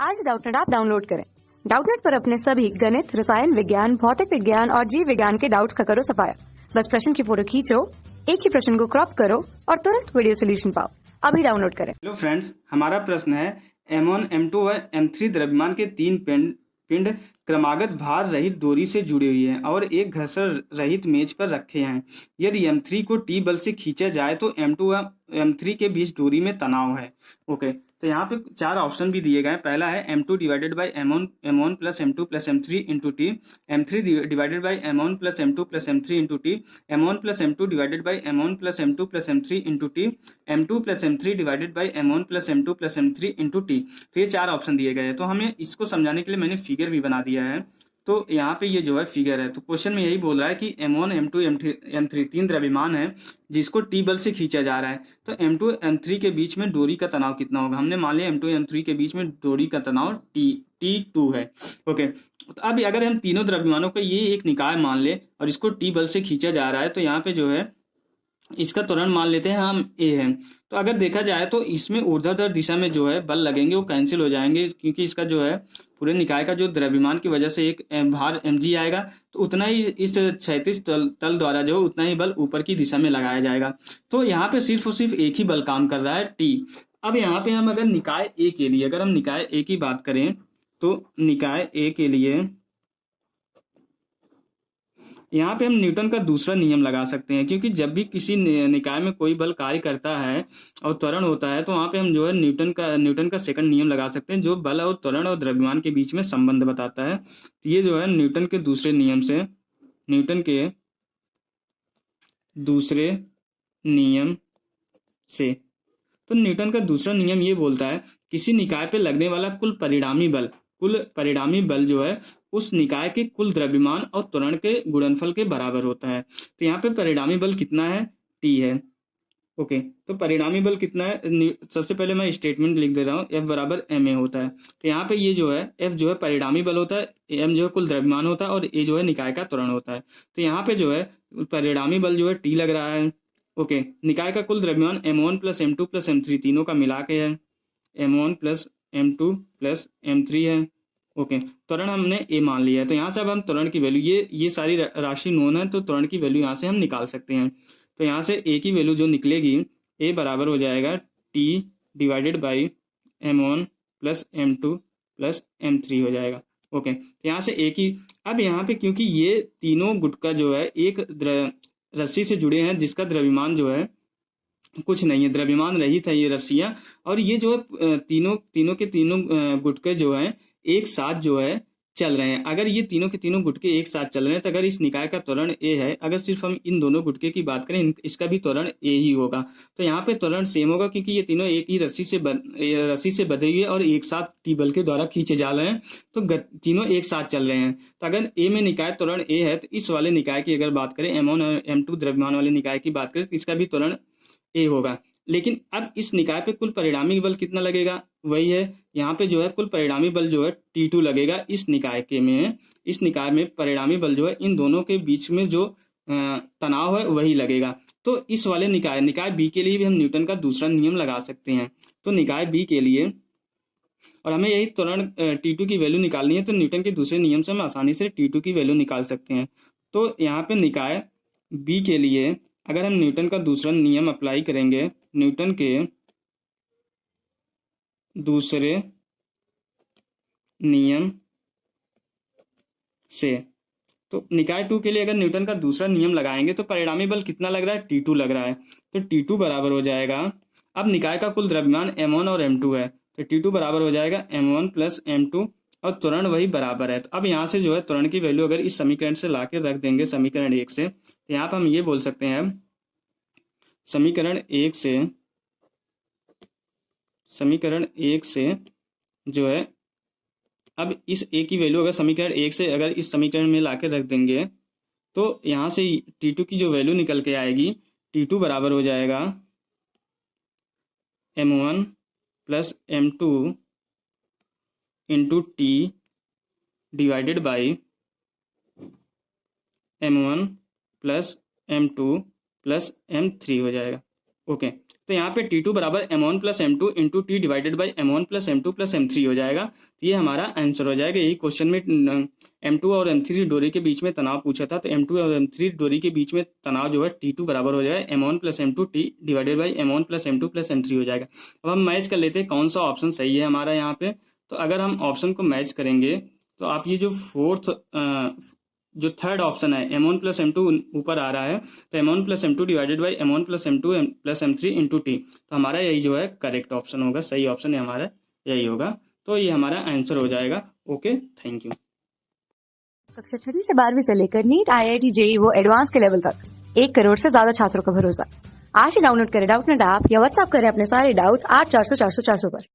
आज Doubtnut app download करें। Doubtnut पर अपने सभी गणित, रसायन विज्ञान, भौतिक विज्ञान और जीव विज्ञान के डाउट्स का करो सफाया। बस प्रश्न की फोटो खींचो, एक ही प्रश्न को क्रॉप करो और तुरंत वीडियो सोल्यूशन पाओ। अभी डाउनलोड करें। हेलो फ्रेंड्स, हमारा प्रश्न है M1, M2 व M3 द्रव्यमान के तीन पिंड क्रमागत भार रहित डोरी से जुड़े हुए हैं और एक घर्षण रहित मेज पर रखे हैं। यदि M3 को T बल से खींचा जाए तो M2 व M3 के बीच डोरी में तनाव है। ओके, तो यहाँ पे चार ऑप्शन भी दिए गए हैं। पहला है M2 divided by M1 plus M2 plus M3 into T, M3 divided by M1 plus M2 plus M3 into T, M1 plus M2 divided by M1 plus M2 plus M3 into T, M2 plus M3 divided by M1 plus M2 plus M3 into T. तो ये चार option दिए गए हैं। तो हमें इसको समझाने के लिए मैंने फिगर भी बना दिया है। तो यहाँ पे ये जो है फिगर है, तो क्वेश्चन में यही बोल रहा है कि M1, M2, M3 तीन द्रव्यमान है जिसको टी बल से खींचा जा रहा है। तो M2 M3 के बीच में डोरी का तनाव कितना होगा? हमने मान लिया M2 M3 के बीच में डोरी का तनाव T2 है। ओके, तो अब अगर हम तीनों द्रव्यमानों का ये एक निकाय मान ले और इसको टी बल से खींचा जा रहा है, तो यहाँ पे जो है इसका त्वरण मान लेते हैं हम ए है। तो अगर देखा जाए तो इसमें ऊर्ध्वाधर दिशा में जो है बल लगेंगे वो कैंसिल हो जाएंगे, क्योंकि इसका जो है पूरे निकाय का जो द्रव्यमान की वजह से एक भार mg आएगा, तो उतना ही इस क्षैतिज तल द्वारा जो उतना ही बल ऊपर की दिशा में लगाया जाएगा। तो यहाँ पे सिर्फ और सिर्फ एक ही बल काम कर रहा है टी। अब यहाँ पे हम अगर निकाय ए के लिए, अगर हम निकाय ए की बात करें तो निकाय ए के लिए यहाँ पे हम न्यूटन का दूसरा नियम लगा सकते हैं, क्योंकि जब भी किसी निकाय में कोई बल कार्य करता है और त्वरण होता है तो वहां पे हम जो है न्यूटन का सेकंड नियम लगा सकते हैं, जो बल और त्वरण और द्रव्यमान के बीच में संबंध बताता है। तो ये जो है न्यूटन के दूसरे नियम से तो न्यूटन का दूसरा नियम ये बोलता है किसी निकाय पे लगने वाला कुल परिणामी बल जो है उस निकाय के कुल द्रव्यमान और त्वरण के गुणनफल के बराबर होता है। तो यहाँ पे परिणामी बल कितना है? टी है। ओके, तो परिणामी बल कितना है? सबसे पहले मैं स्टेटमेंट लिख दे रहा हूँ, F बराबर ma होता है। तो यहाँ पे ये जो है F जो है परिणामी बल होता है, m जो है कुल द्रव्यमान होता है और a जो है निकाय का त्वरण होता है। तो यहाँ पे जो है परिणामी बल जो है T लग रहा है। ओके, निकाय का कुल द्रव्यमान M1 plus M2 plus M3 तीनों का मिला के है, M1 plus M2 plus M3 है। ओके, त्वरण हमने ए मान लिया है। तो यहाँ से अब हम त्वरण की वैल्यू, ये सारी राशि नोन है, तो त्वरण की वैल्यू यहाँ से हम निकाल सकते हैं। तो यहाँ से ए की वैल्यू जो निकलेगी, ए बराबर हो जाएगा T divided by M1 plus M2 plus M3 हो जाएगा। ओके, तो यहाँ से ए की, अब यहाँ पे क्योंकि ये तीनों गुटका जो है एक रस्सी से जुड़े हैं जिसका द्रव्यमान जो है कुछ नहीं है, द्रव्यमान रहित है ये रस्सियां, और ये जो है तीनों के तीनों गुटके जो हैं एक साथ जो है चल रहे हैं। अगर ये तीनों के तीनों गुटके एक साथ चल रहे हैं तो अगर इस निकाय का त्वरण ए है, अगर सिर्फ हम इन दोनों गुटके की बात करें इसका भी त्वरण ए ही होगा। तो यहाँ पे त्वरण सेम होगा, क्योंकि ये तीनों एक ही रस्सी से बंधे हुए और एक साथ टी बल के द्वारा खींचे जा रहे हैं, तो तीनों एक साथ चल रहे हैं। तो अगर ए में निकाय त्वरण ए है तो इस वाले निकाय की अगर बात करें, M1 और M2 द्रव्यमान वाले निकाय की बात करें तो इसका भी त्वरण ए होगा। लेकिन अब इस निकाय पे कुल परिणामी बल कितना लगेगा? वही है, यहाँ पे जो है कुल परिणामी बल जो है T2 लगेगा। इस निकाय में परिणामी बल जो है इन दोनों के बीच में जो तनाव है वही लगेगा। तो इस वाले निकाय बी के लिए भी हम न्यूटन का दूसरा नियम लगा सकते हैं। तो निकाय बी के लिए, और हमें यही त्वरण T2 की वैल्यू निकालनी है, तो न्यूटन के दूसरे नियम से हम आसानी से T2 की वैल्यू निकाल सकते हैं। तो यहाँ पे निकाय बी के लिए अगर हम न्यूटन का दूसरा नियम अप्लाई करेंगे, न्यूटन के दूसरे नियम से, तो निकाय 2 के लिए अगर न्यूटन का दूसरा नियम लगाएंगे तो परिणामी बल कितना लग रहा है? T2 लग रहा है। तो T2 बराबर हो जाएगा, अब निकाय का कुल द्रव्यमान M1 और M2 है, तो T2 बराबर हो जाएगा M1 प्लस M2 और त्वरण वही बराबर है। तो अब यहाँ से जो है त्वरण की वैल्यू अगर इस समीकरण से ला के रख देंगे समीकरण 1 से, तो यहाँ पर हम ये बोल सकते हैं समीकरण 1 से जो है, अब इस ए की वैल्यू अगर समीकरण 1 से अगर इस समीकरण में ला के रख देंगे तो यहाँ से T2 की जो वैल्यू निकल के आएगी, T2 बराबर हो जाएगा M1 plus M2 into T divided by M1 plus M2 plus M3 हो जाएगा। ओके, तो यहाँ पे T2 बराबर M1 plus M2 into T divided by M1 plus M2 plus M3 हो जाएगा। तो ये हमारा आंसर हो जाएगा। यही क्वेश्चन में M2 और M3 डोरी के बीच में तनाव पूछा था, तो M2 और M3 डोरी के बीच में तनाव जो है T2 बराबर हो जाएगा M1 plus M2 T divided by M1 plus M2 plus M3 हो जाएगा। अब हम मैच कर लेते हैं कौन सा ऑप्शन सही है हमारा यहाँ पे। तो अगर हम ऑप्शन को मैच करेंगे तो आप ये जो थर्ड ऑप्शन है M1 प्लस M2 ऊपर आ रहा है, तो M1 plus M2 divided by M1 plus M2 plus M3 into T, तो हमारा यही जो है करेक्ट ऑप्शन होगा, सही ऑप्शन है हमारा यही होगा। तो ये हमारा आंसर हो जाएगा। Okay, thank you. कक्षा 6वीं से 12वीं से लेकर नीट, IIT, JEE वो एडवांस के लेवल तक 1 करोड़ से ज्यादा छात्रों का भरोसा। आज ही डाउनलोड करें डाउटनेट ऐप या व्हाट्सएप करें अपने सारे डाउट्स 8400 400 400 पर।